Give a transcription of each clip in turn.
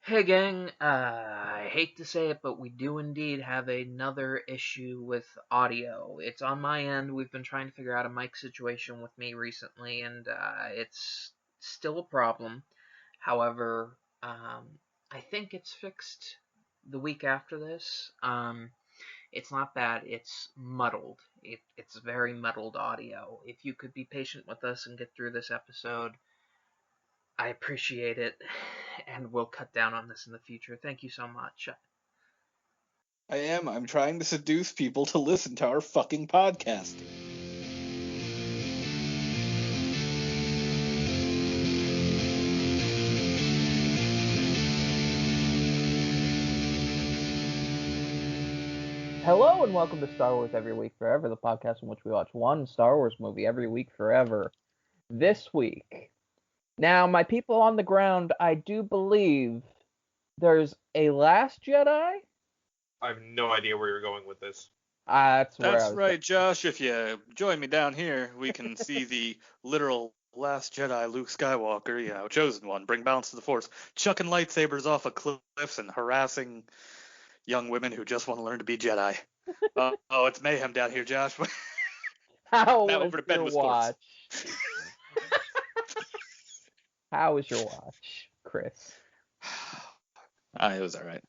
Hey gang, I hate to say it, but we do indeed have another issue with audio. It's on my end. We've been trying to figure out a mic situation with me recently, and it's still a problem. However, I think it's fixed the week after this. It's not bad, it's muddled. It's very muddled audio. If you could be patient with us and get through this episode, I appreciate it, and we'll cut down on this in the future. Thank you so much. I am. I'm trying to seduce people to listen to our fucking podcast. Hello and welcome to Star Wars Every Week Forever, the podcast in which we watch one Star Wars movie every week forever. This week. Now, my people on the ground, I do believe there's a Last Jedi? I have no idea where you're going with this. That's right, Josh. If you join me down here, we can see the literal Last Jedi, Luke Skywalker, chosen one, bring balance to the Force, chucking lightsabers off of cliffs and harassing young women who just want to learn to be Jedi. It's mayhem down here, Josh. How now was over to bed your with watch? sports. How was your watch, Chris? It was all right.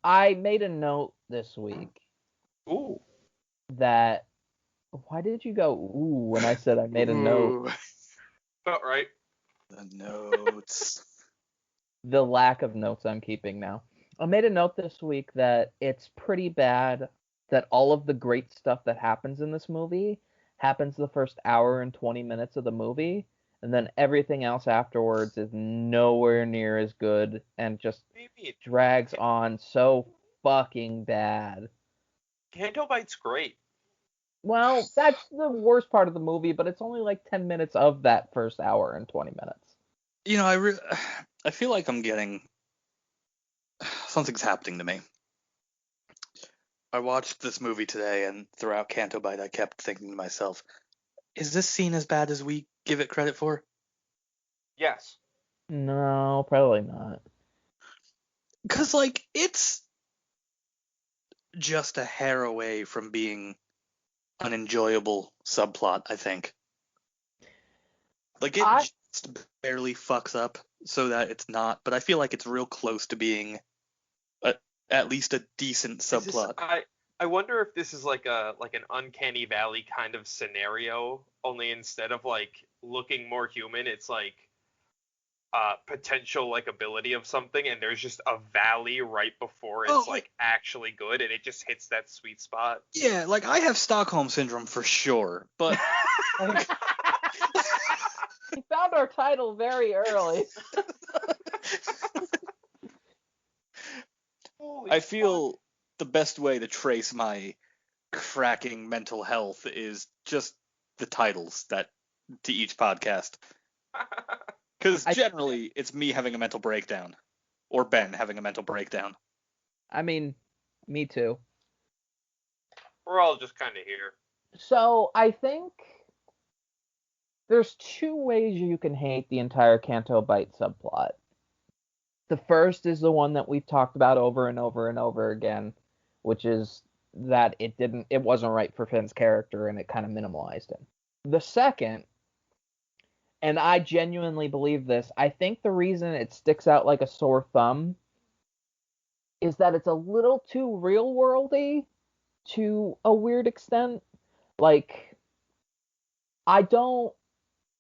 I made a note this week. Ooh. That... Why did you go, ooh, when I said I made a note? Felt right. The notes. The lack of notes I'm keeping now. I made a note this week that it's pretty bad that all of the great stuff that happens in this movie happens the first hour and 20 minutes of the movie, and then everything else afterwards is nowhere near as good and just drags on so fucking bad. Canto Bite's great. Well, that's the worst part of the movie, but it's only like 10 minutes of that first hour and 20 minutes. I feel like I'm getting... Something's happening to me. I watched this movie today, and throughout Canto Bite, I kept thinking to myself, is this scene as bad as we give it credit for? Yes. No, probably not. Because, it's just a hair away from being an enjoyable subplot, I think. It just barely fucks up so that it's not, but I feel like it's real close to being at least a decent subplot. I wonder if this is like an Uncanny Valley kind of scenario, only instead of looking more human, it's potential ability of something, and there's just a valley right before it's actually good, and it just hits that sweet spot. Yeah, I have Stockholm syndrome for sure, but We found our title very early. I feel the best way to trace my cracking mental health is just the titles to each podcast. Because generally, it's me having a mental breakdown. Or Ben having a mental breakdown. I mean, me too. We're all just kind of here. So, I think there's two ways you can hate the entire Canto Bite subplot. The first is the one that we've talked about over and over and over again, which is that it wasn't right for Finn's character and it kind of minimalized him. The second, and I genuinely believe this, I think the reason it sticks out like a sore thumb is that it's a little too real-worldy to a weird extent. I don't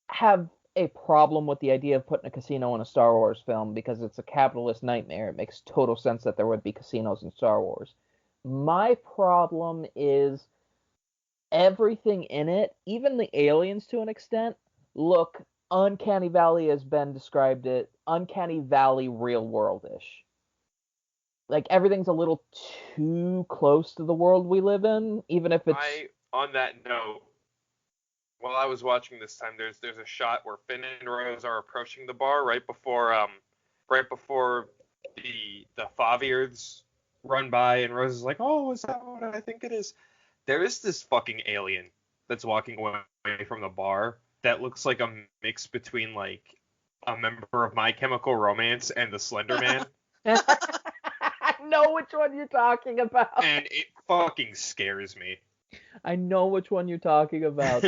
have a problem with the idea of putting a casino in a Star Wars film because it's a capitalist nightmare. It makes total sense that there would be casinos in Star Wars. My problem is everything in it, even the aliens to an extent, look Uncanny Valley, as Ben described it, Uncanny Valley real-world-ish. Everything's a little too close to the world we live in, even if it's... On that note, while I was watching this time, there's a shot where Finn and Rose are approaching the bar right before the Faviers run by, and Rose is like, "Oh, is that what I think it is?" There is this fucking alien that's walking away from the bar that looks like a mix between a member of My Chemical Romance and the Slender Man, I know which one you're talking about. and it fucking scares me. I know which one you're talking about.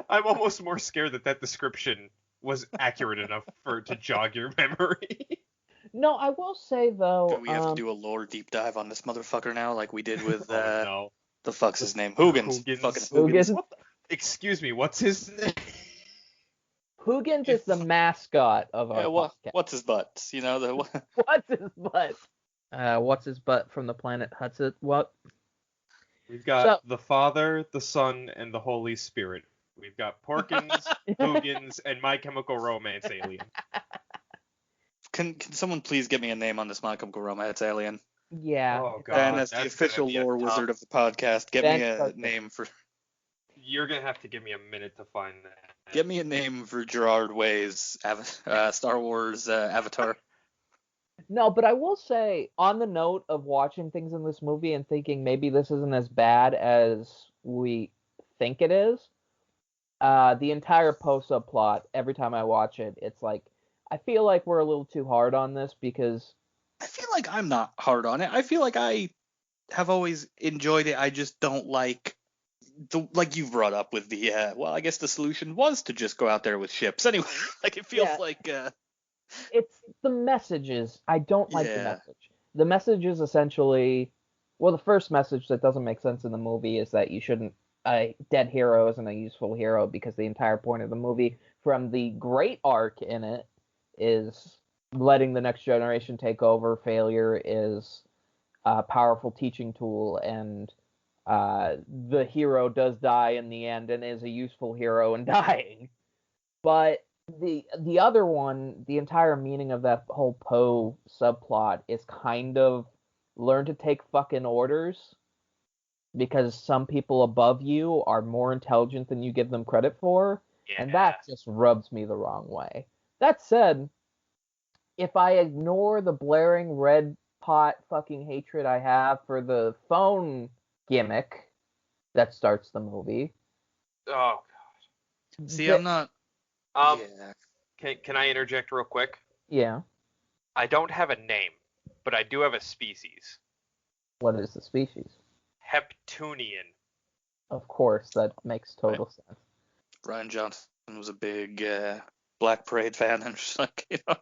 I'm almost more scared that description was accurate enough to jog your memory. No, I will say though. Do we have to do a lore deep dive on this motherfucker now, like we did with Oh no. the fuck's his name? Hoogenz. Hoogenz. Fucking Hoogenz. What excuse me, what's his name? Hoogenz is the mascot of our Yeah, podcast. what's his butt? You know the. What's his butt? What's his butt from the planet Hudson? What? We've got the Father, the Son, and the Holy Spirit. We've got Porkins, Hoogenz, and My Chemical Romance alien. Can someone please give me a name on this My Chemical Romance alien? Yeah. Oh god. Ben, as the that's official gonna be a lore tough- wizard of the podcast, get Ben me a Carson. name for. You're gonna have to give me a minute to find that. Get me a name for Gerard Way's Star Wars Avatar. No, but I will say, on the note of watching things in this movie and thinking maybe this isn't as bad as we think it is, the entire Poe subplot, every time I watch it, it's like, I feel like we're a little too hard on this because... I feel like I'm not hard on it. I feel like I have always enjoyed it. I just don't like like you've brought up with the well, I guess the solution was to just go out there with ships anyway. Like it feels like it's the messages. I don't like the Yeah. message. The message is essentially, well, the first message that doesn't make sense in the movie is that you shouldn't, a dead hero isn't a useful hero, because the entire point of the movie, from the great arc in it, is letting the next generation take over. Failure is a powerful teaching tool, and the hero does die in the end and is a useful hero in dying. But the other one, the entire meaning of that whole Poe subplot is kind of learn to take fucking orders, because some people above you are more intelligent than you give them credit for, and that just rubs me the wrong way. That said, if I ignore the blaring red pot fucking hatred I have for the phone gimmick that starts the movie. Oh see, I'm not. god. Yeah. Can I interject real quick? Yeah. I don't have a name, but I do have a species. What is the species? Heptunian. Of course, that makes total sense. Ryan Johnson was a big Black Parade fan, and just like, you know.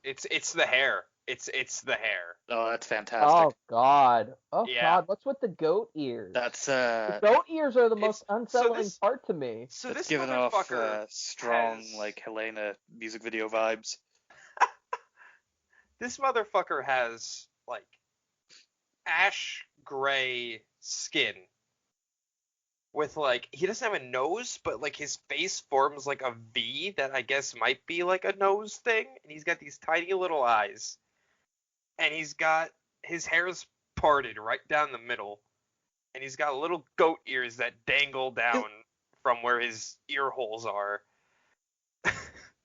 It's the hair. It's the hair. Oh, that's fantastic. Oh god. Oh Yeah. god, what's with the goat ears? That's The goat ears are the most so unsettling this- part to me. So that's this giving off motherfucker strong has- like Helena music video vibes. This motherfucker has like ash gray skin with like, he doesn't have a nose, but like his face forms like a V that I guess might be like a nose thing, and he's got these tiny little eyes, and he's got his hair's parted right down the middle, and he's got little goat ears that dangle down from where his ear holes are.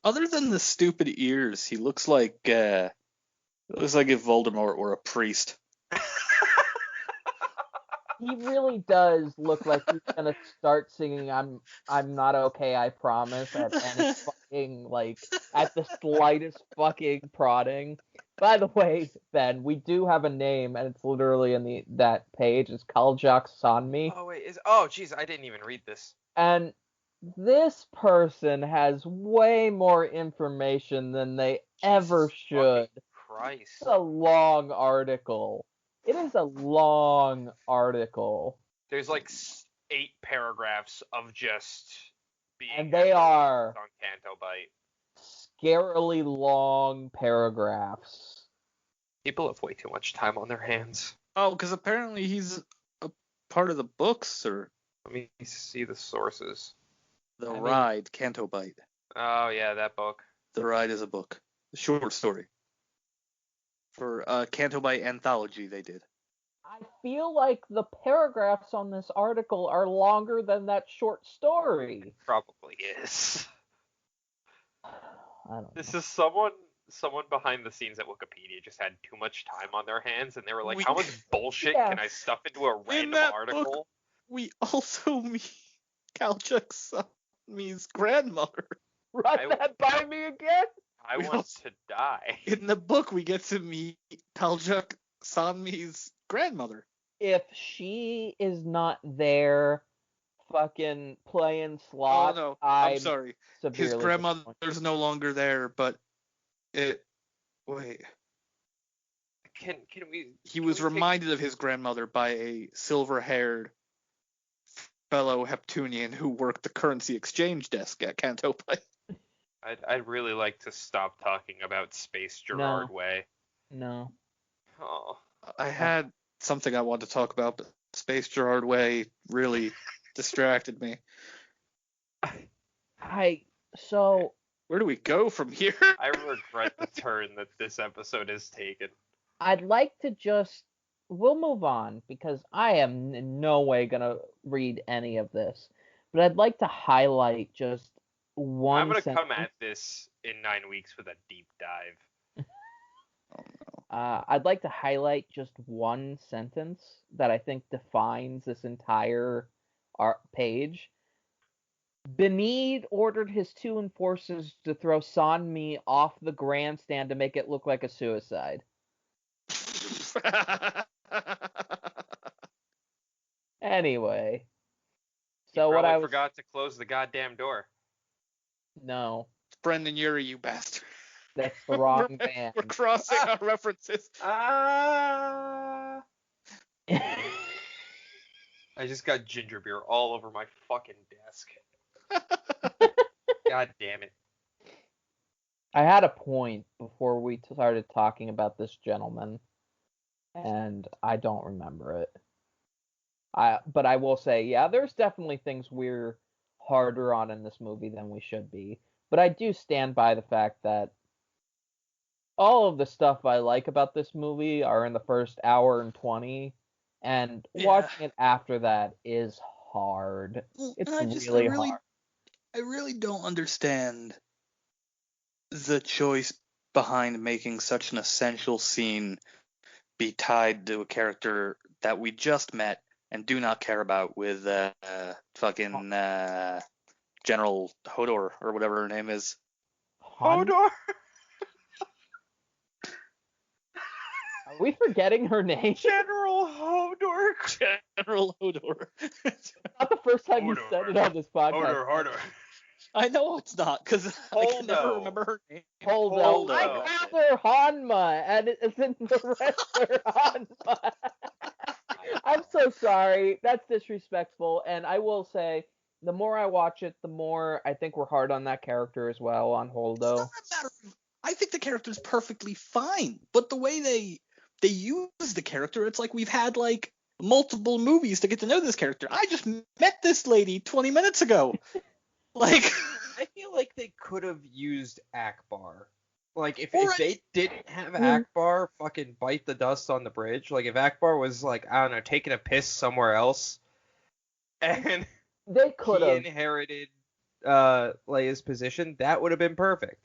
Other than the stupid ears, he looks like if Voldemort were a priest. He really does look like he's gonna start singing I'm not okay, I promise, at any fucking, like, at the slightest fucking prodding. By the way, Ben, we do have a name, and it's literally in that page. It's Kaljak Sanmi. Oh wait, oh jeez, I didn't even read this. And this person has way more information than they ever Jesus should. fucking Christ. It's a long article. It is a long article. There's like 8 paragraphs of just being And they are on Canto Bite. scarily long paragraphs. People have way too much time on their hands. Oh, because apparently he's a part of the books, or Let me see the sources. The I mean- Ride, Canto Bite. Oh yeah, that book. The Ride is a book. A short story. For Canto Bite anthology they did. I feel like the paragraphs on this article are longer than that short story. Probably is. I don't know. This is someone behind the scenes at Wikipedia just had too much time on their hands, and they were like, We- how much bullshit Yeah. can I stuff into a random that article? book- we also meet Kalchuk Sanmi's grandmother. Run that by me again? I We want also- to die. In the book, we get to meet Kalchuk Sanmi's grandmother. If she is not there fucking playing slots, Oh no, I'm I'm sorry. severely His grandmother's disappointed. no longer there, but wait. Can we? He can was we take- reminded of his grandmother by a silver-haired fellow Heptunian who worked the currency exchange desk at Canto Pike. I'd really like to stop talking about Space Gerard Way. No. Oh. I had something I wanted to talk about, but Space Gerard Way really distracted me. So Where do we go from here? I regret the turn that this episode has taken. I'd like to we'll move on because I am in no way gonna read any of this, but I'd like to highlight just one. I'm gonna sentence. come at this in 9 weeks with a deep dive. I'd like to highlight just one sentence that I think defines this entire page. Benid ordered his 2 enforcers to throw Sanmi off the grandstand to make it look like a suicide. Anyway, so You what probably I forgot to close the goddamn door. No, Brendan Urie, you bastard. that's the wrong band. We're crossing our references. Ah! I just got ginger beer all over my fucking desk. God damn it. I had a point before we started talking about this gentleman, and I don't remember it. But I will say, yeah, there's definitely things we're harder on in this movie than we should be. But I do stand by the fact that all of the stuff I like about this movie are in the first hour and 20, and watching it after that is hard. It's really hard. I really don't understand the choice behind making such an essential scene be tied to a character that we just met and do not care about with fucking General Hodor or whatever her name is. Hodor? Are we forgetting her name? General Hodor? General Hodor. Not the first time you Hodor. said it on this podcast. Hodor. I know it's not, because I can never Holdo. remember her name. Holdo. Holdo. I call her Hanma, and it's in the wrestler Hanma. I'm so sorry. That's disrespectful, and I will say, the more I watch it, the more I think we're hard on that character as well, on Holdo. It's not a matter of, I think the character's perfectly fine, but the way they use the character, it's like we've had like multiple movies to get to know this character. I just met this lady 20 minutes ago. Like, I feel like they could have used Akbar. Like, if Right. they didn't have Akbar fucking bite the dust on the bridge, like, if Akbar was, like, I don't know, taking a piss somewhere else, and They could he have. inherited Leia's position, that would have been perfect.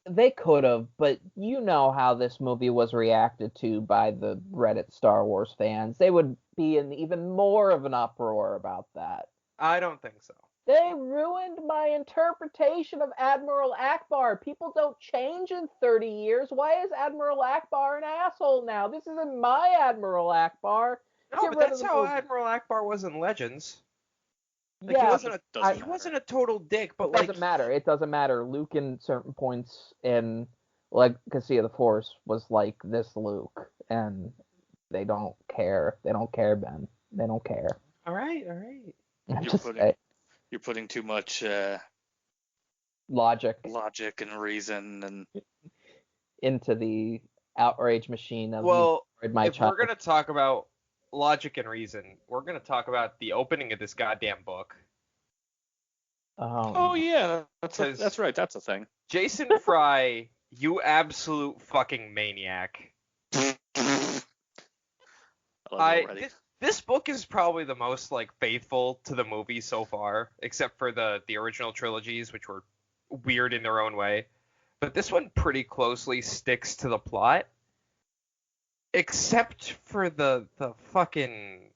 They could have, but you know how this movie was reacted to by the Reddit Star Wars fans. They would be in even more of an uproar about that. I don't think so. They ruined my interpretation of Admiral Akbar. People don't change in 30 years. Why is Admiral Akbar an asshole now? This isn't my Admiral Akbar. No, Get but rid of that's the how movie. Admiral Akbar was in Legends. Like, Yeah, he wasn't a total dick, but it like doesn't matter. It doesn't matter. Luke, in certain points in Legacy of the Force, was like this Luke, and they don't care. They don't care, Ben. They don't care. all right. I'm just saying. You're putting too much Logic logic and reason and into the outrage machine of Well, my if child. we're gonna talk about logic and reason, we're gonna talk about the opening of this goddamn book. oh yeah, Because- that's right, that's a thing. Jason Fry, you absolute fucking maniac. I love it already. This book is probably the most like faithful to the movie so far, except for the original trilogies, which were weird in their own way. But this one pretty closely sticks to the plot, except for the fucking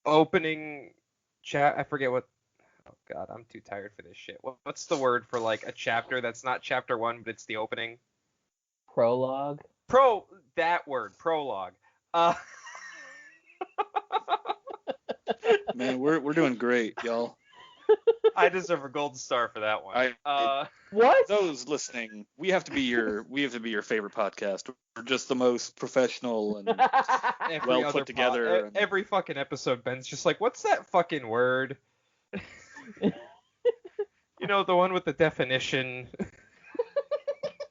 opening I forget what. Oh God, I'm too tired for this shit. What's the word for like a chapter that's not chapter 1, but it's the opening? Prologue. That word, prologue. Uh, Man, we're doing great, y'all. I deserve a golden star for that one. What? Those listening, we have to be your favorite podcast. We're just the most professional and Every well other put together. every fucking episode, Ben's just like, what's that fucking word? You know, the one with the definition.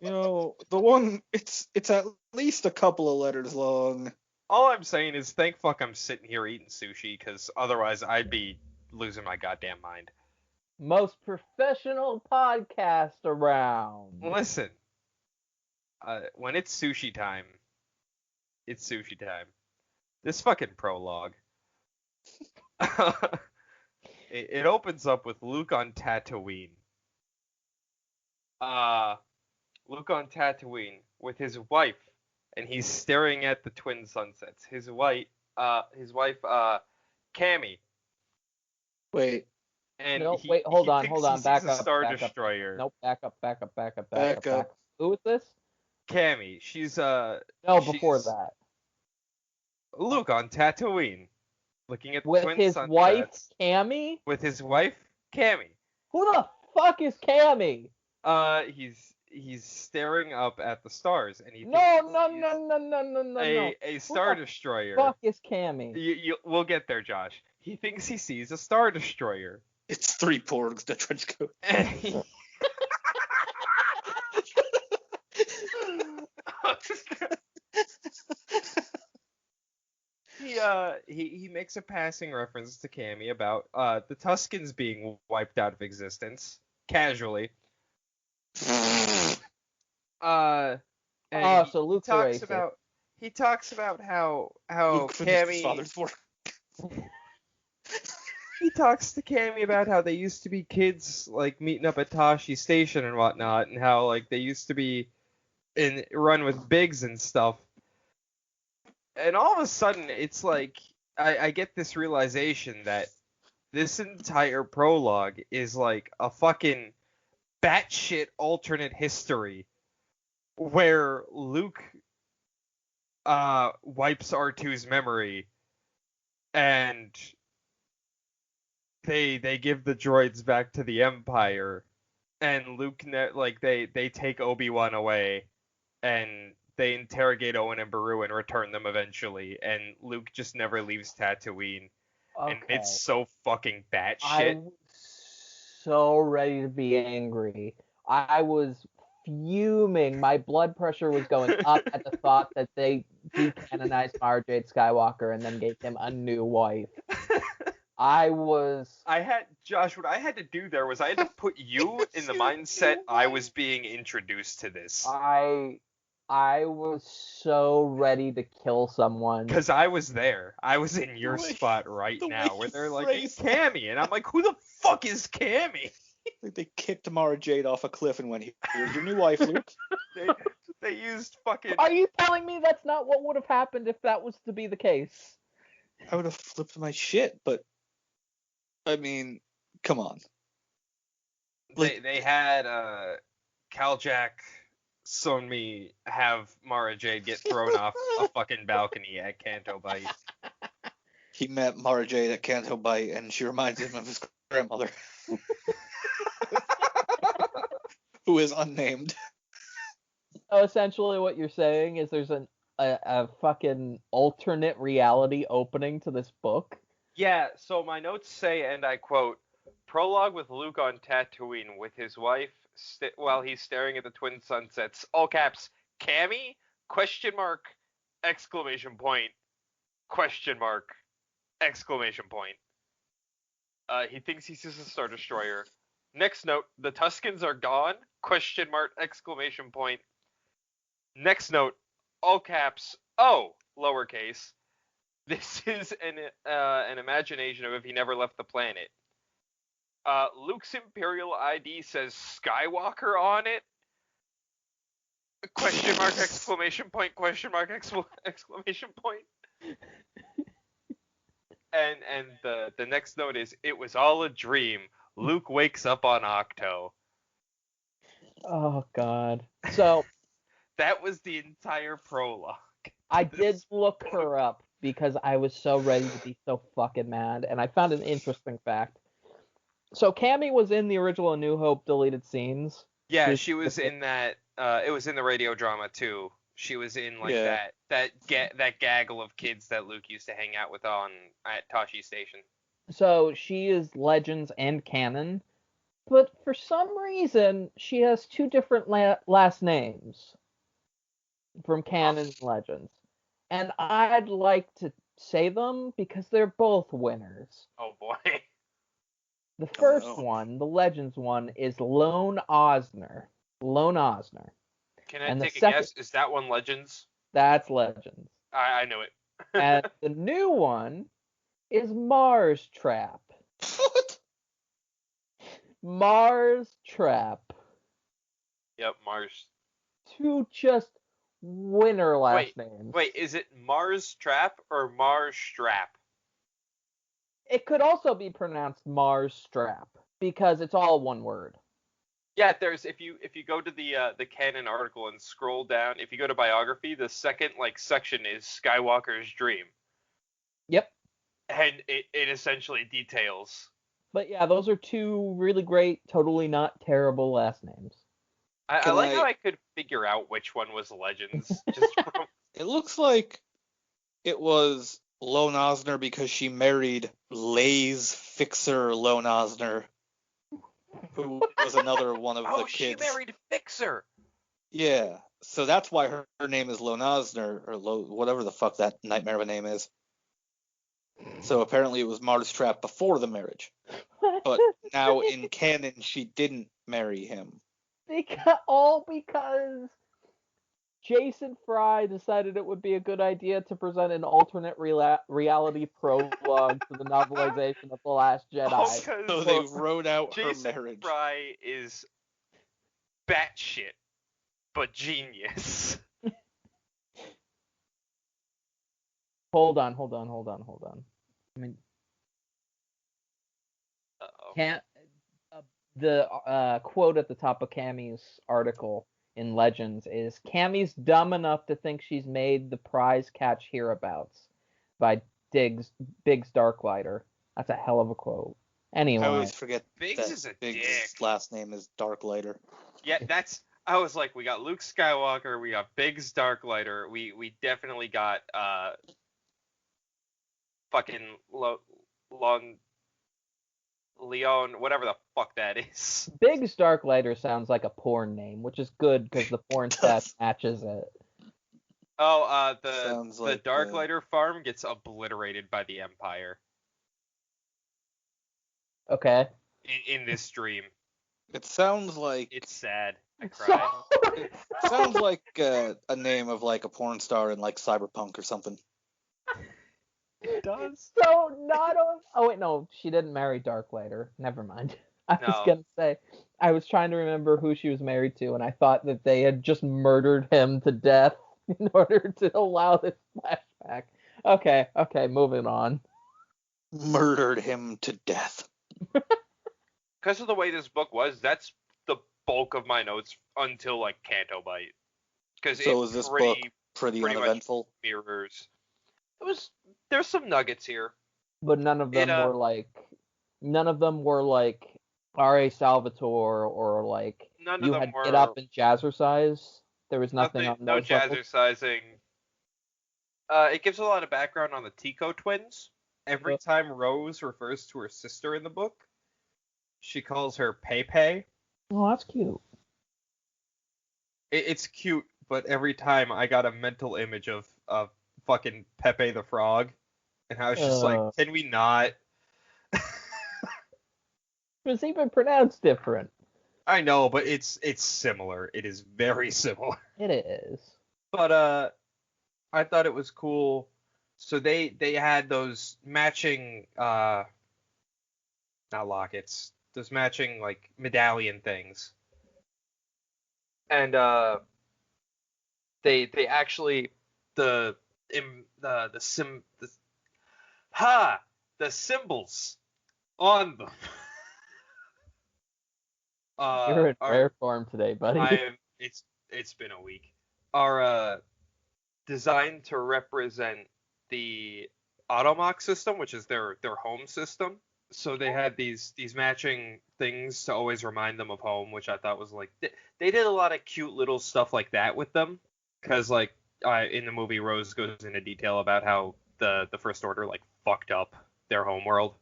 You know, the one, it's at least a couple of letters long. All I'm saying is thank fuck I'm sitting here eating sushi, because otherwise I'd be losing my goddamn mind. Most professional podcast around. Listen, when it's sushi time, it's sushi time. This fucking prologue. It opens up with Luke on Tatooine. Luke on Tatooine with his wife, and he's staring at the twin sunsets. His wife, Cammy. Wait. And No, wait, hold on, back a up, Star back up. Destroyer. Nope, back up. Who is this? Cammy. She's before that. Luke on Tatooine, looking at the With twin his sunsets. wife, Cammy? With his wife, Cammy. Who the fuck is Cammy? He's staring up at the stars, and he No. a Star Destroyer. Fuck is Cammy? We'll get there, Josh. He thinks he sees a Star Destroyer. It's 3 porgs, the trench coat. And he makes a passing reference to Cammy about the Tuskens being wiped out of existence casually. So Luke's talks racist. about he talks about how Luke finished his Cammy father's work. he talks to Cammy about how they used to be kids, like meeting up at Tashi Station and whatnot, and how like they used to be run with Biggs and stuff. And all of a sudden, it's like I get this realization that this entire prologue is like a fucking batshit alternate history where Luke wipes R2's memory and they give the droids back to the Empire, and Luke they take Obi-Wan away and they interrogate Owen and Beru and return them eventually, and Luke just never leaves Tatooine. Okay. And it's so fucking batshit. I was so ready to be angry. I was fuming. My blood pressure was going up at the thought that they decanonized Mara Jade Skywalker and then gave him a new wife. Josh, what I had to do there was I had to put you in the mindset I was being introduced to this. I was so ready to kill someone. Because I was there. I was in your spot right now, where they're like, hey, Cammy. And I'm like, who the fuck is Cammy? Like they kicked Mara Jade off a cliff and went, here's your new wife, Luke. They used fucking... Are you telling me that's not what would have happened if that was to be the case? I would have flipped my shit, but... I mean, come on. They had Kaljak Sonmi have Mara Jade get thrown off a fucking balcony at Canto Bight. He met Mara Jade at Canto Bight, and she reminds him of his grandmother. Who is unnamed. So essentially what you're saying is there's a fucking alternate reality opening to this book? Yeah, so my notes say, and I quote, prologue with Luke on Tatooine with his wife while he's staring at the twin sunsets. All caps, Cammy? Question mark, exclamation point, question mark, exclamation point. He thinks he sees a Star Destroyer. Next note, the Tuskens are gone, question mark, exclamation point. Next note, all caps, oh, lowercase. This is an imagination of if he never left the planet. Luke's Imperial ID says Skywalker on it. Question mark, exclamation point, question mark, exclamation point. And the next note is, it was all a dream. Luke wakes up on Octo. Oh God. So That was the entire prologue. I did look her up because I was so ready to be so fucking mad, and I found an interesting fact. So Cammy was in the original A New Hope deleted scenes. Yeah, she was in that. It was in the radio drama too. She was in like that gaggle of kids that Luke used to hang out with at Tashi Station. So she is Legends and canon, but for some reason she has two different last names from canon and Legends, and I'd like to say them because they're both winners. Oh boy. The first one, the Legends one, is Lone Osner. Lone Osner. Can I take a guess? Is that one Legends? That's Legends. I knew it. And the new one is Mars Trap. What? Mars Trap. Yep, Mars. Two just winner last names. Wait, is it Mars Trap or Mars Strap? It could also be pronounced Mars Strap because it's all one word. Yeah, there's if you go to the canon article and scroll down, if you go to biography, the second section is Skywalker's dream. Yep. And it essentially details. But yeah, those are two really great, totally not terrible last names. I like how I could figure out which one was Legends. Just from... It looks like it was Lone Osner because she married Lay's fixer Lone Osner, who was another one of the kids. Oh, she married Fixer. Yeah, so that's why her name is Lone Osner, or whatever the fuck that nightmare of a name is. So apparently it was Mars Trap before the marriage. But now in canon, she didn't marry him. Because Jason Fry decided it would be a good idea to present an alternate reality prologue to the novelization of The Last Jedi. So they wrote out Jason her marriage. Fry is batshit, but genius. Hold on. I mean, the quote at the top of Cammy's article in Legends is, Cammy's dumb enough to think she's made the prize catch hereabouts by Biggs Darklighter. That's a hell of a quote. Anyway. I always forget Biggs is a Biggs' dick. last name is Darklighter. Yeah, I was like, we got Luke Skywalker, we got Biggs Darklighter, we definitely got fucking Leon, whatever the fuck that is. Biggs Darklighter sounds like a porn name, which is good because the porn stat matches it. Oh, the like Darklighter farm gets obliterated by the Empire. Okay. In this dream. It sounds like It's sad. I cry. it sounds like a name of like a porn star in like Cyberpunk or something. It does. So not only... Oh wait, no, she didn't marry Darklighter. Never mind. I was gonna say, I was trying to remember who she was married to, and I thought that they had just murdered him to death in order to allow this flashback. Okay, moving on. Murdered him to death. Because of the way this book was, that's the bulk of my notes until like Canto Bite. So is this book pretty uneventful? Mirrors. There's some nuggets here, but none of them were like R.A. Salvatore or like you had Get Up and Jazzercise. There was nothing on no those levels. jazzercising. It gives a lot of background on the Tico twins. Every time Rose refers to her sister in the book, she calls her Pepe. Oh, that's cute. It's cute, but every time I got a mental image of fucking Pepe the Frog, and I was just like, can we not? It was even pronounced different. I know, but it's similar. It is very similar. It is. But I thought it was cool. So they had those matching not lockets, those matching like medallion things. And they actually the the symbols on them. You're in rare form today, buddy. It's been a week. Are designed to represent the Automock system, which is their home system. So they had these matching things to always remind them of home, which I thought was like they did a lot of cute little stuff like that with them. Because like in the movie, Rose goes into detail about how the First Order like fucked up their home world.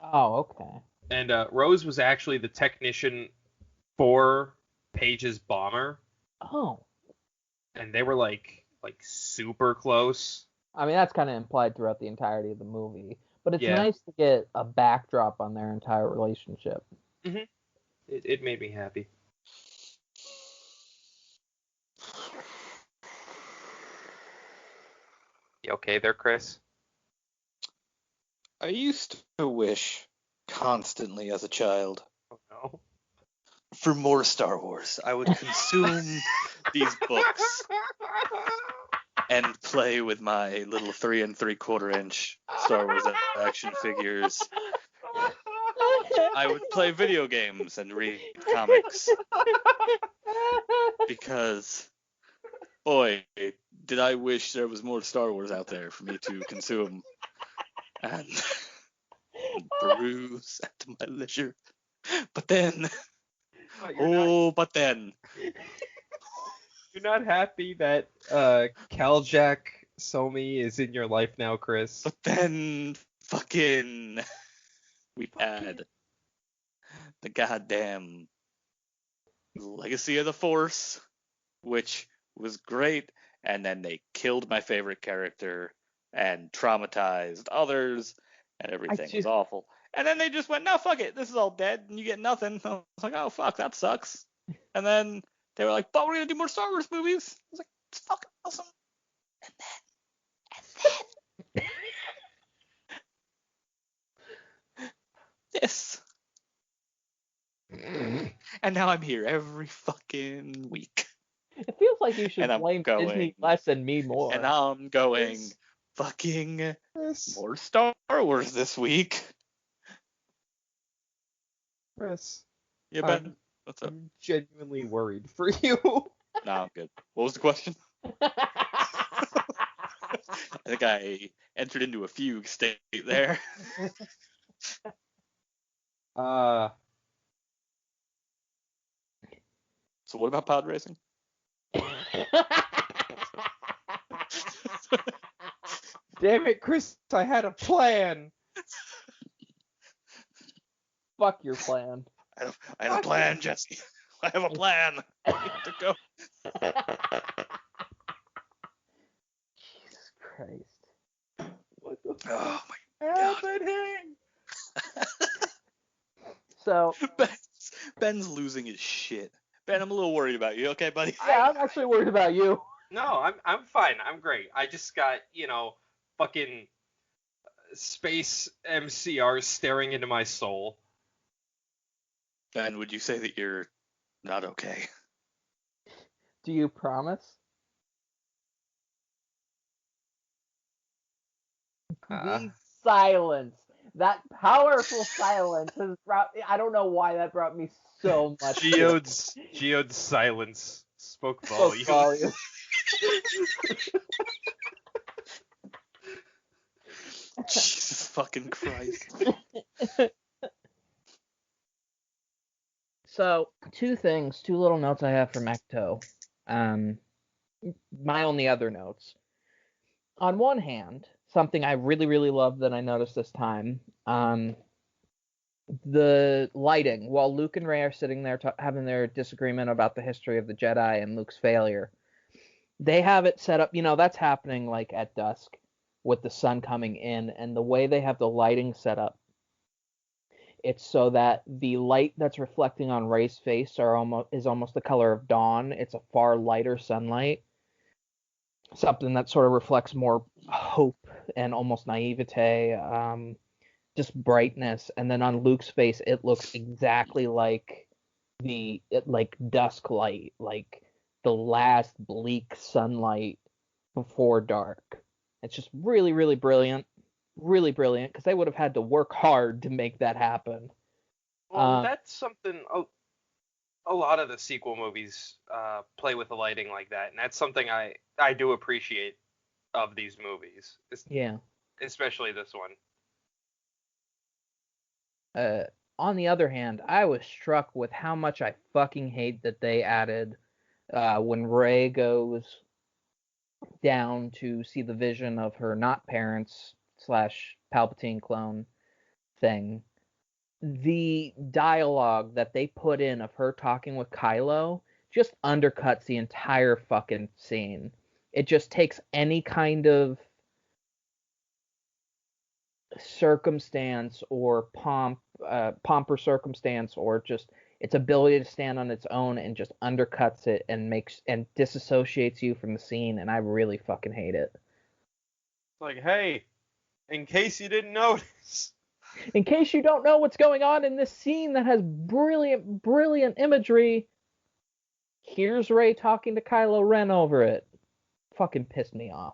Oh, okay. And Rose was actually the technician for Paige's bomber. Oh. And they were like super close. I mean, that's kind of implied throughout the entirety of the movie. But it's Yeah. nice to get a backdrop on their entire relationship. Mm-hmm. It made me happy. You okay there, Chris? I used to wish constantly as a child Oh no. for more Star Wars. I would consume these books and play with my little 3 3/4-inch Star Wars action figures. I would play video games and read comics because, boy, did I wish there was more Star Wars out there for me to consume and peruse at my leisure. But then, but then. You're not happy that Kaljak Somi is in your life now, Chris? But then, fucking, we've had the goddamn Legacy of the Force, which was great, and then they killed my favorite character and traumatized others, and everything was awful. And then they just went, no, fuck it, this is all dead, and you get nothing. I was like, oh, fuck, that sucks. And then they were like, but we're going to do more Star Wars movies. I was like, it's fucking awesome. And then this. And now I'm here every fucking week. It feels like you should And blame Disney less and me more. And I'm going fucking more Star Wars this week. Chris. Yeah, Ben. What's up? I'm genuinely worried for you. No, I'm good. What was the question? I think I entered into a fugue state there. So what about pod racing? Damn it, Chris! I had a plan. Fuck your plan. I have a plan, Jesse. I have a plan. I need to go. Jesus Christ. What the Oh fuck my god. happening? So Ben's losing his shit. Ben, I'm a little worried about you. Okay, buddy? yeah, I'm actually worried about you. No, I'm fine. I'm great. I just got, fucking space MCR staring into my soul. Ben, would you say that you're not okay? Do you promise? The silence. That powerful silence has brought. I don't know why that brought me so much. Geode's silence spoke volumes. Jesus fucking Christ. So, two little notes I have for Mecto. My only other notes. On one hand, something I really, really love that I noticed this time, the lighting. While Luke and Rey are sitting there having their disagreement about the history of the Jedi and Luke's failure, they have it set up, that's happening like at dusk with the sun coming in, and the way they have the lighting set up, it's so that the light that's reflecting on Rey's face is almost the color of dawn. It's a far lighter sunlight. Something that sort of reflects more hope and almost naivete, just brightness. And then on Luke's face, it looks exactly like dusk light, like the last bleak sunlight before dark. It's just really, really brilliant. really brilliant because they would have had to work hard to make that happen. Well, that's something a lot of the sequel movies play with the lighting like that, and that's something I do appreciate of these movies. Yeah. Especially this one. On the other hand, I was struck with how much I fucking hate that they added when Rey goes down to see the vision of her not parents / Palpatine clone thing. The dialogue that they put in of her talking with Kylo just undercuts the entire fucking scene. It just takes any kind of circumstance or pomp or circumstance, or just its ability to stand on its own, and just undercuts it and disassociates you from the scene, and I really fucking hate it. Like, hey, in case you didn't notice. In case you don't know what's going on in this scene that has brilliant, brilliant imagery, here's Rey talking to Kylo Ren over it. Fucking pissed me off.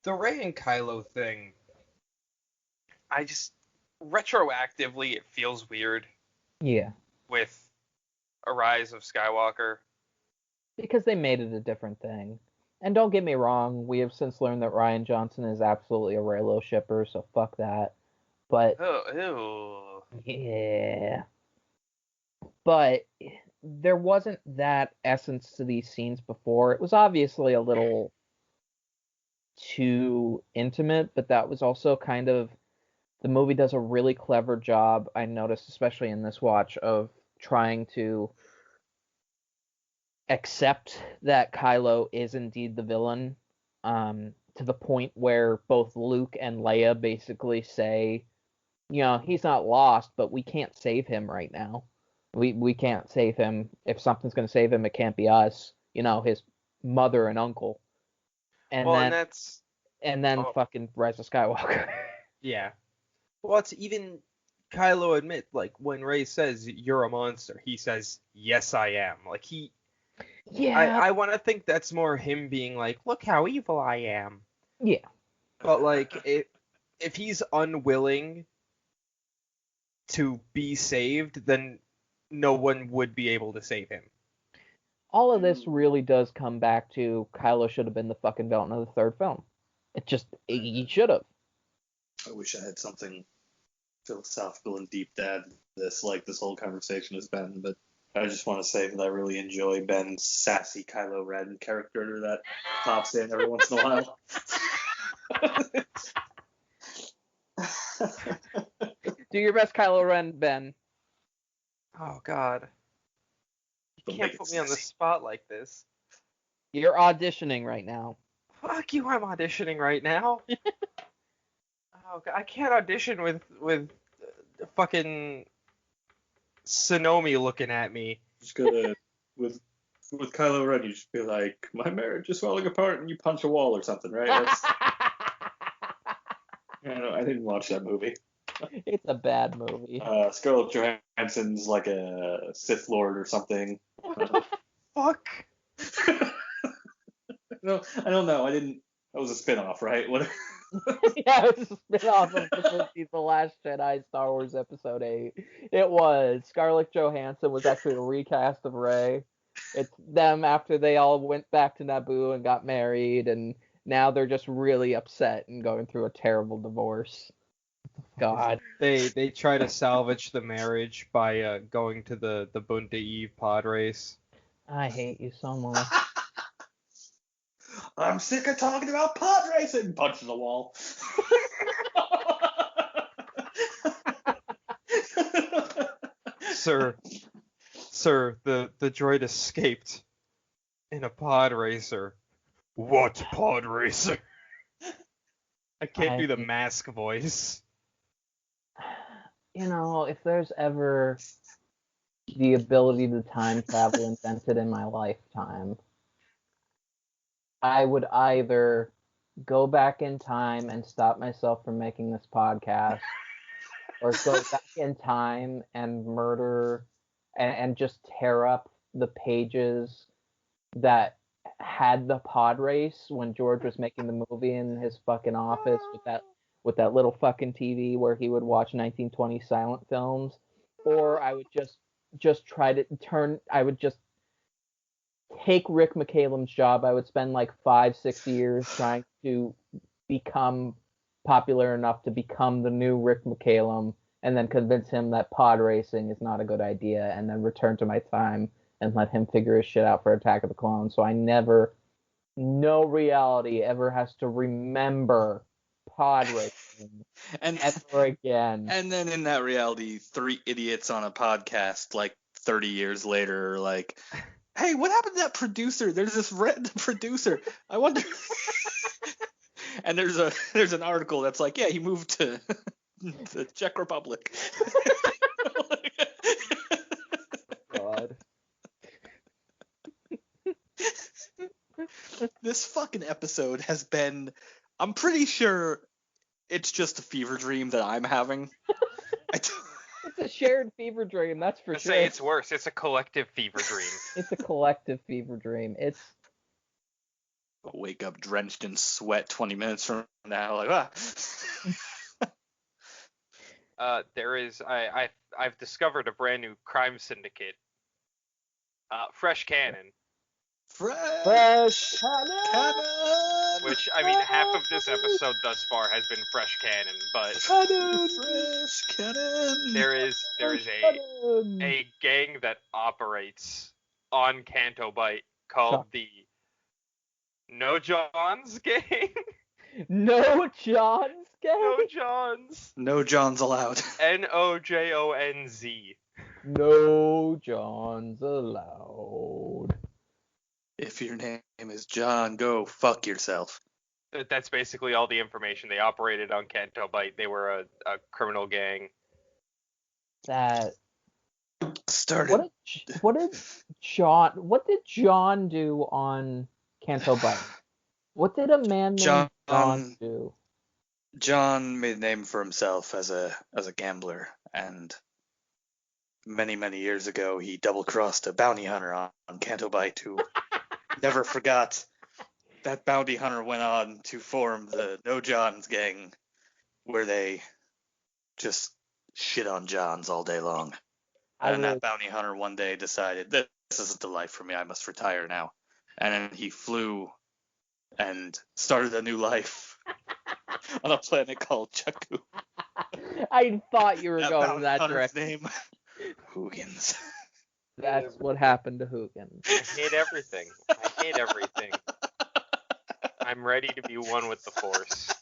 The Rey and Kylo thing, retroactively, it feels weird. Yeah. With A Rise of Skywalker. Because they made it a different thing. And don't get me wrong, we have since learned that Rian Johnson is absolutely a Reylo shipper, so fuck that. But... Oh, ew. Yeah. But there wasn't that essence to these scenes before. It was obviously a little too intimate, but that was also kind of... The movie does a really clever job, I noticed, especially in this watch, of trying to accept that Kylo is indeed the villain, to the point where both Luke and Leia basically say, you know, he's not lost, but we can't save him right now. We can't save him. If something's going to save him, it can't be us. You know, his mother and uncle. And then fucking Rise of Skywalker. Yeah. Well, it's even Kylo admit, like, when Rey says, you're a monster, he says, yes, I am. Like, Yeah. I want to think that's more him being like, look how evil I am. Yeah. But, like, if he's unwilling to be saved, then no one would be able to save him. All of this really does come back to Kylo should have been the fucking villain of the third film. He should have. I wish I had something philosophical and deep to add to this, like this whole conversation has been, but I just want to say that I really enjoy Ben's sassy Kylo Ren character that pops in every once in a while. Do your best Kylo Ren, Ben. Oh, God. You can't put me on the spot like this. You're auditioning right now. Fuck you, I'm auditioning right now. Oh, God, I can't audition with fucking Sonomi looking at me. Just gotta, with Kylo Ren, you just be like, my marriage is falling apart, and you punch a wall or something, right? I didn't watch that movie. It's a bad movie. Scarlett Johansson's like a Sith Lord or something. What the fuck? No, I don't know. That was a spin-off, right? What? Yeah, it was a spin-off of The Last Jedi, Star Wars Episode 8. It was. Scarlett Johansson was actually a recast of Rey. It's them after they all went back to Naboo and got married, and now they're just really upset and going through a terrible divorce. God. They try to salvage the marriage by going to the Bunta Eve pod race. I hate you so much. I'm sick of talking about pod racing. Punches the wall. Sir, the droid escaped in a pod racer. What pod racer? I can't do the mask voice. You know, if there's ever the ability to time travel invented in my lifetime, I would either go back in time and stop myself from making this podcast, or go back in time and murder and just tear up the pages that had the pod race when George was making the movie in his fucking office with that little fucking TV where he would watch 1920 silent films, or I would just try to I would just take Rick McCallum's job. I would spend like 5-6 years trying to become popular enough to become the new Rick McCallum, and then convince him that pod racing is not a good idea, and then return to my time and let him figure his shit out for Attack of the Clones. So no reality ever has to remember pod racing and ever again. And then in that reality, 3 idiots on a podcast like 30 years later are like, hey, what happened to that producer? There's this red producer. I wonder. And there's an article that's like, yeah, he moved to the Czech Republic. God. This fucking episode has been, I'm pretty sure it's just a fever dream that I'm having. It's a shared fever dream, that's for sure. Say it's worse. It's a collective fever dream. It's a collective fever dream. I'll wake up drenched in sweat 20 minutes from now, like, I've discovered a brand new crime syndicate. Fresh Cannon. Fresh Cannon! Which, I mean, half of this episode thus far has been Fresh Cannon, but Fresh Cannon! there is a gang that operates on Canto Bight called the No Johns Gang. No Johns Gang? No Johns. No Johns allowed. Nojonz. No Johns allowed. If your name is John, go fuck yourself. That's basically all the information. They operated on Canto Bight. They were a criminal gang. That started. What did John do on Canto Bight? What did a man named John do? John made a name for himself as a gambler, and many years ago he double-crossed a bounty hunter on Canto Bight who never forgot. That bounty hunter went on to form the No Johns gang, where they just shit on Johns all day long. And that bounty hunter one day decided, this isn't the life for me, I must retire now. And then he flew and started a new life on a planet called Jakku. I thought you were going in that hunter's direction. Name, Hoogenz. That's what happened to Hoogenz. I hate everything. I'm ready to be one with the Force.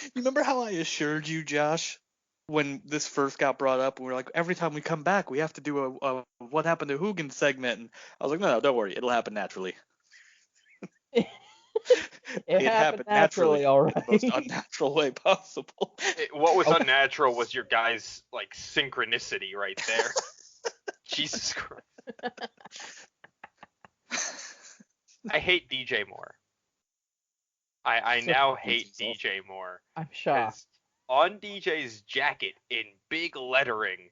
You remember how I assured you, Josh, when this first got brought up, we were like, every time we come back, we have to do a What Happened to Hoogenz segment. And I was like, no, don't worry. It'll happen naturally. It happened naturally, all right. In the most unnatural way possible. What was unnatural was your guys' like synchronicity right there. Jesus Christ. I hate DJ Moore. I now hate DJ Moore. I'm shocked. On DJ's jacket in big lettering,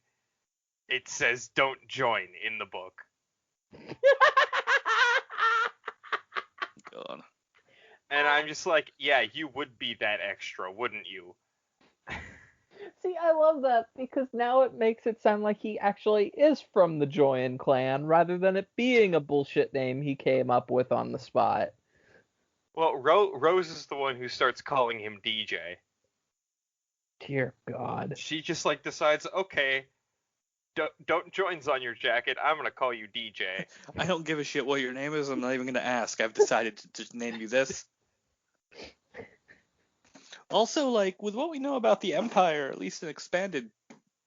it says "Don't join" in the book. God. And I'm just like, yeah, you would be that extra, wouldn't you? See, I love that because now it makes it sound like he actually is from the Joyan clan rather than it being a bullshit name he came up with on the spot. Well, Rose is the one who starts calling him DJ. Dear God. She just like decides, okay, don't joins on your jacket. I'm gonna call you DJ. I don't give a shit what your name is. I'm not even gonna ask. I've decided to just name you this. Also, like, with what we know about the Empire, at least in expanded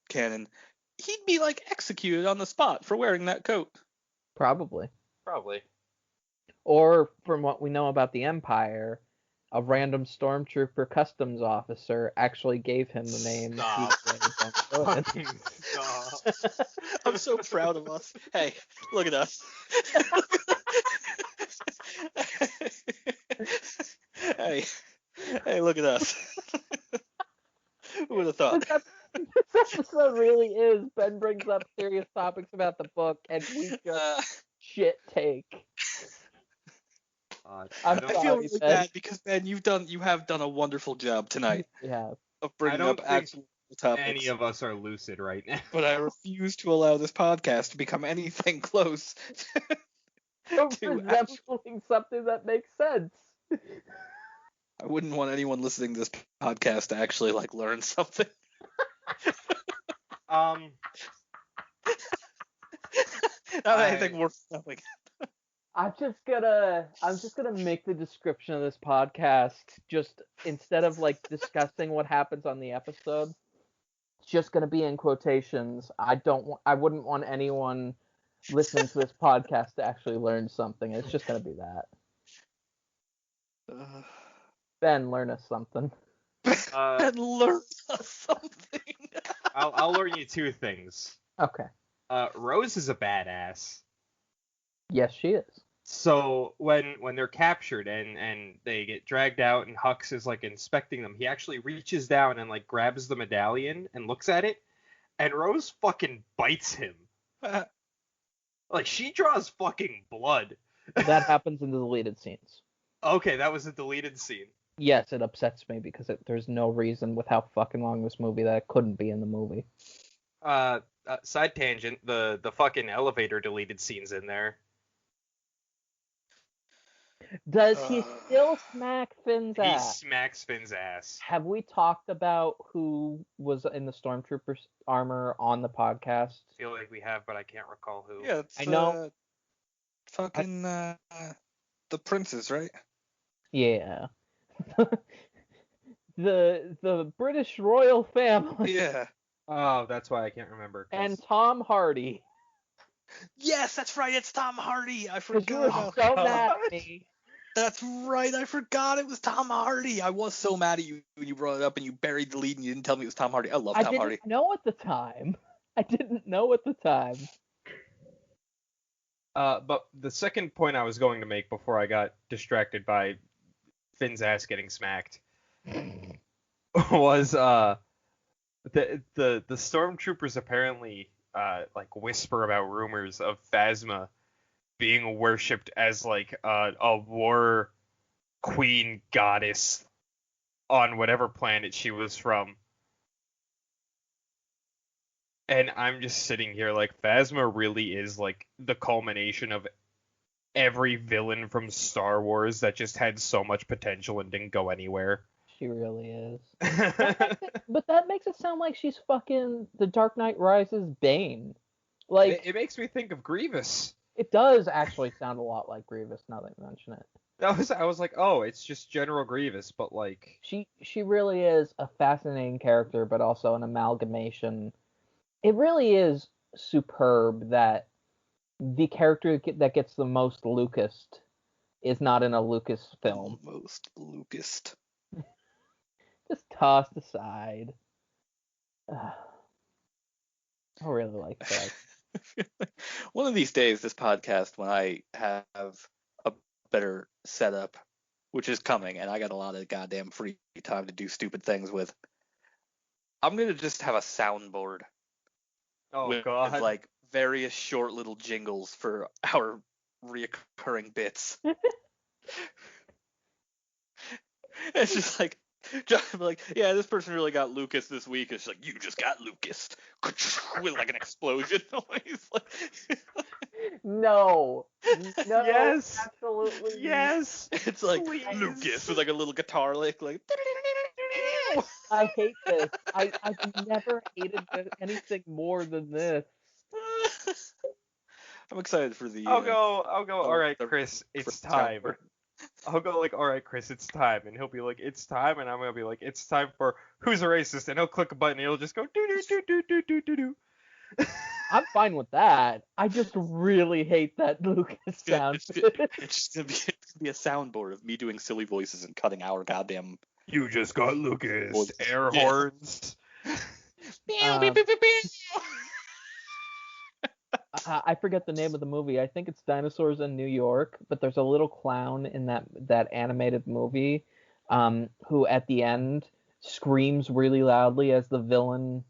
canon, he'd be, like, executed on the spot for wearing that coat. Probably. Or, from what we know about the Empire, a random stormtrooper customs officer actually gave him the name. Stop. I'm so proud of us. Hey, look at us. Hey, look at us. Who would have thought? This episode really is. Ben brings up serious topics about the book, and we just shit take. I'm I feel sorry, really Ben. bad because Ben, you have done a wonderful job tonight Yeah. of I bringing don't up think actual topics. any of us are lucid right now. But I refuse to allow this podcast to become anything close Of to resembling something that makes sense. I wouldn't want anyone listening to this podcast to actually like learn something. Not anything worth knowing. I'm just gonna make the description of this podcast just instead of like discussing what happens on the episode, it's just gonna be in quotations. I wouldn't want anyone listening to this podcast to actually learn something. It's just gonna be that. Ben, learn us something. And learn something. I'll learn you two things. Okay. Rose is a badass. Yes, she is. So when they're captured and they get dragged out and Hux is like inspecting them, he actually reaches down and like grabs the medallion and looks at it, and Rose fucking bites him. Like she draws fucking blood. That happens in the deleted scenes. Okay, that was a deleted scene. Yes, it upsets me because there's no reason with how fucking long this movie that it couldn't be in the movie. Side tangent, the fucking elevator deleted scene's in there. Does he still smack Finn's He ass? smacks Finn's ass. Have we talked about who was in the Stormtrooper's armor on the podcast? I feel like we have, but I can't recall who. Yeah, it's I know. fucking the princes, right? Yeah. the British royal family Yeah. Oh, that's why I can't remember. and Tom Hardy. Yes, that's right. It's Tom Hardy. I Because you were forgot. so mad at me. That's right. I forgot it was Tom Hardy. I was so mad at you when you brought it up and you buried the lead and you didn't tell me it was Tom Hardy. I love I Tom didn't Hardy. know at the time. But the second point I was going to make before I got distracted by Finn's ass getting smacked was the stormtroopers apparently like whisper about rumors of Phasma being worshipped as like a war queen goddess on whatever planet she was from. And I'm just sitting here like Phasma really is like the culmination of every villain from Star Wars that just had so much potential and didn't go anywhere. She really is. But that makes it sound like she's fucking the Dark Knight Rises Bane. Like it makes me think of Grievous. it does actually sound a lot like Grievous now that you mention it. I was like, oh, it's just General Grievous, but like She really is a fascinating character, but also an amalgamation. It really is superb that the character that gets the most Lucased is not in a Lucas film. Most Lucased. Just tossed aside. I really like that. One of these days, this podcast, when I have a better setup, which is coming, and I got a lot of goddamn free time to do stupid things with, I'm gonna just have a soundboard. With like various short little jingles for our reoccurring bits. It's just like, yeah, this person really got Lucas this week. It's like, you just got Lucas with like an explosion noise. No, yes, absolutely, yes. It's like Please. Lucas with like a little guitar lick, like. I hate this. I've never hated anything more than this. I'm excited for the. I'll go. All right, the- Chris, it's for time. soundboard. I'll go like, all right, Chris, it's time, and he'll be like, it's time, and I'm gonna be like, it's time for Who's a Racist, and he'll click a button, and he'll just go do do do do do do do. I'm fine with that. I just really hate that Lucas sound. It's just gonna be a soundboard of me doing silly voices and cutting our goddamn. You just got Lucas. Voice. Air Yeah. horns. I forget the name of the movie. I think it's Dinosaurs in New York, but there's a little clown in that animated movie who at the end screams really loudly as the villain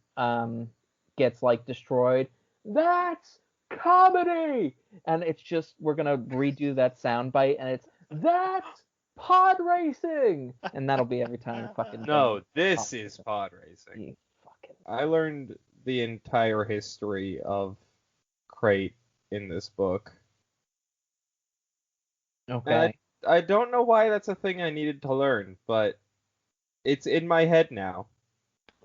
gets like destroyed. That's comedy! And it's just, we're gonna redo that soundbite, and it's That's pod racing, and that'll be every time fucking. No, this is pod racing. You fucking. I learned the entire history of Crate in this book. Okay. I don't know why that's a thing I needed to learn, but it's in my head now.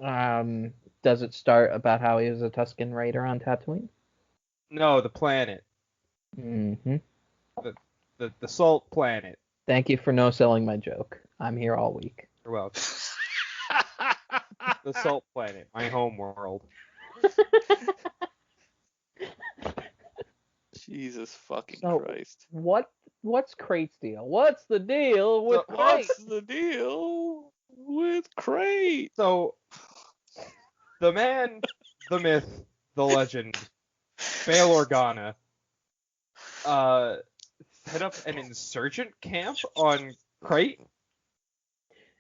Does it start about how he was a Tusken Raider on Tatooine? No, the planet. Mm-hmm. The salt planet. Thank you for no selling my joke. I'm here all week. You're welcome. The salt planet, my home world. Jesus fucking So, Christ. What's Crate's deal? What's the deal with Crate? What's the deal with Crate? So, the man, the myth, the legend, Bail Organa, set up an insurgent camp on Crate.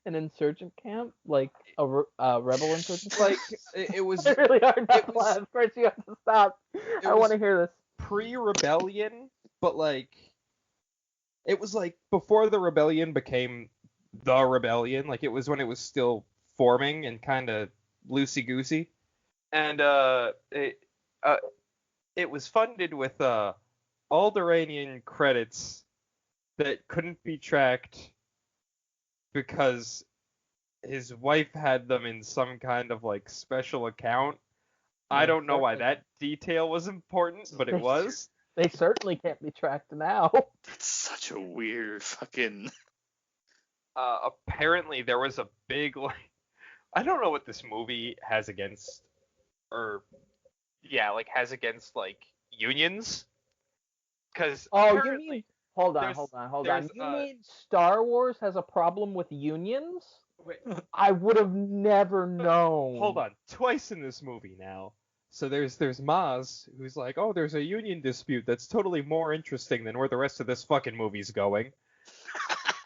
An insurgent camp? Like a rebel insurgent camp? Like, it was It's really hard not it to was- laugh. First, you have to stop. I was- want to hear this. pre-rebellion, but like, it was like before the rebellion became the rebellion. Like, it was when it was still forming and kind of loosey-goosey. And it was funded with Alderaanian credits that couldn't be tracked because his wife had them in some kind of like special account. I don't know why that detail was important, but it was. They certainly can't be tracked now. That's such a weird fucking. Apparently there was a big like, I don't know what this movie has against, has against like unions. Because Oh, you mean? Hold on. there's, You mean Star Wars has a problem with unions? Wait, I would have never known. hold on, twice in this movie now. So there's Maz, who's like, oh, there's a union dispute that's totally more interesting than where the rest of this fucking movie's going.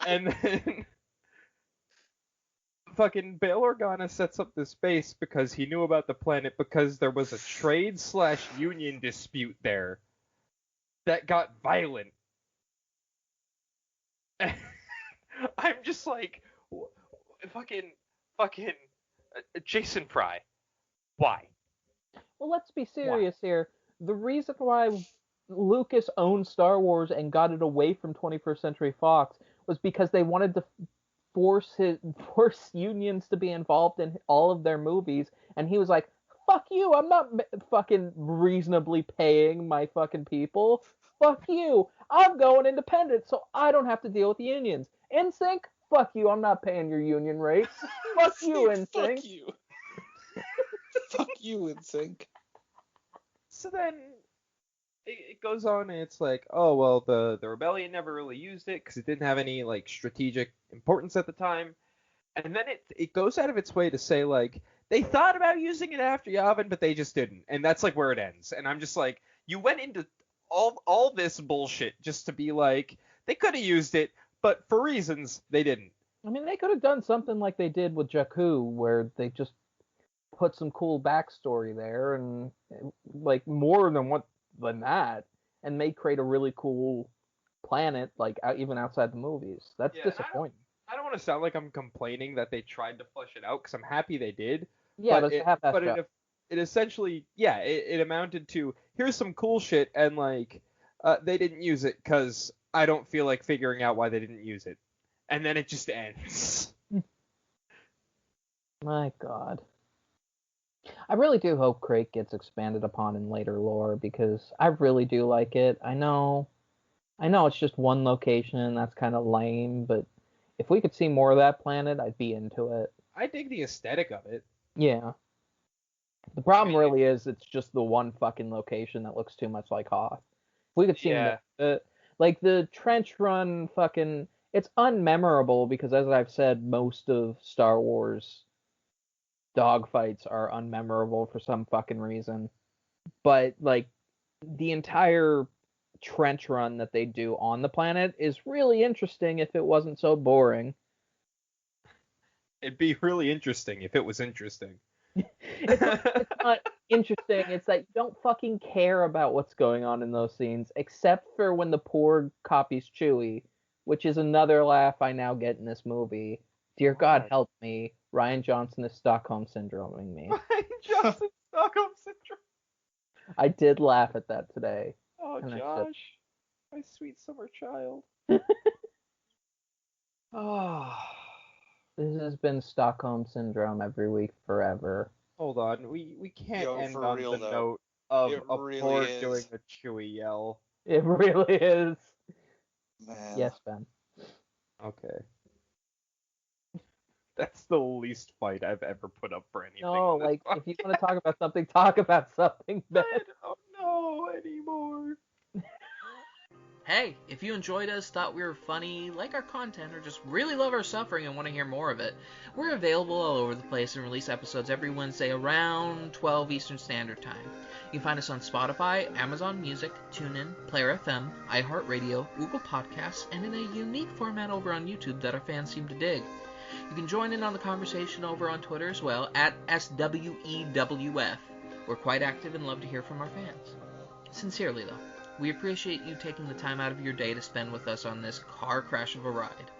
And then fucking Bail Organa sets up this base because he knew about the planet because there was a trade/union dispute there that got violent. I'm just like, fucking Jason Fry. Why? Well, let's be serious here. The reason why Lucas owned Star Wars and got it away from 21st Century Fox was because they wanted to force unions to be involved in all of their movies, and he was like, "Fuck you! I'm not fucking reasonably paying my fucking people. Fuck you! I'm going independent, so I don't have to deal with unions. NSYNC, fuck you! I'm not paying your union rates. Fuck you, NSYNC." Fuck you. Fuck you, NSYNC. So then it goes on and it's like, oh, well, the rebellion never really used it because it didn't have any like strategic importance at the time. And then it goes out of its way to say like they thought about using it after Yavin, but they just didn't. And that's like where it ends. And I'm just like, you went into all this bullshit just to be like, they could have used it, but for reasons they didn't. I mean, they could have done something like they did with Jakku, where they just put some cool backstory there, and like more than that, and made Crate a really cool planet, like even outside the movies. That's disappointing. I don't want to sound like I'm complaining that they tried to flesh it out because I'm happy they did. Yeah, but it essentially, it amounted to here's some cool shit, and like they didn't use it because I don't feel like figuring out why they didn't use it, and then it just ends. My God. I really do hope Crate gets expanded upon in later lore because I really do like it. I know it's just one location and that's kind of lame, but if we could see more of that planet, I'd be into it. I dig the aesthetic of it. Yeah. The problem really is it's just the one fucking location that looks too much like Hoth. If we could see like the trench run fucking, it's unmemorable because as I've said, most of Star Wars dogfights are unmemorable for some fucking reason. But like the entire trench run that they do on the planet is really interesting if it wasn't so boring. It'd be really interesting if it was interesting. It's not interesting. It's that you don't fucking care about what's going on in those scenes, except for when the Porg copies Chewie. which is another laugh I now get in this movie. Dear God, God. help me. Ryan Johnson is Stockholm syndroming me. Ryan Johnson Stockholm syndrome. I did laugh at that today. Oh, And I Josh, my sweet summer child. Oh, This has been Stockholm syndrome every week forever. hold on. We can't Yo, end for on real, the though. note of It a really Ford is. doing a Chewie yell. It really is. Man. Yes, Ben. Okay. That's the least fight I've ever put up for anything. No, on this like, if you podcast. want to talk about something, talk about something, Ben. I don't know anymore. Hey, if you enjoyed us, thought we were funny, like our content, or just really love our suffering and want to hear more of it, we're available all over the place and release episodes every Wednesday around 12 Eastern Standard Time. You can find us on Spotify, Amazon Music, TuneIn, Player FM, iHeartRadio, Google Podcasts, and in a unique format over on YouTube that our fans seem to dig. You can join in on the conversation over on Twitter as well, at SWEWF. We're quite active and love to hear from our fans. Sincerely, though, we appreciate you taking the time out of your day to spend with us on this car crash of a ride.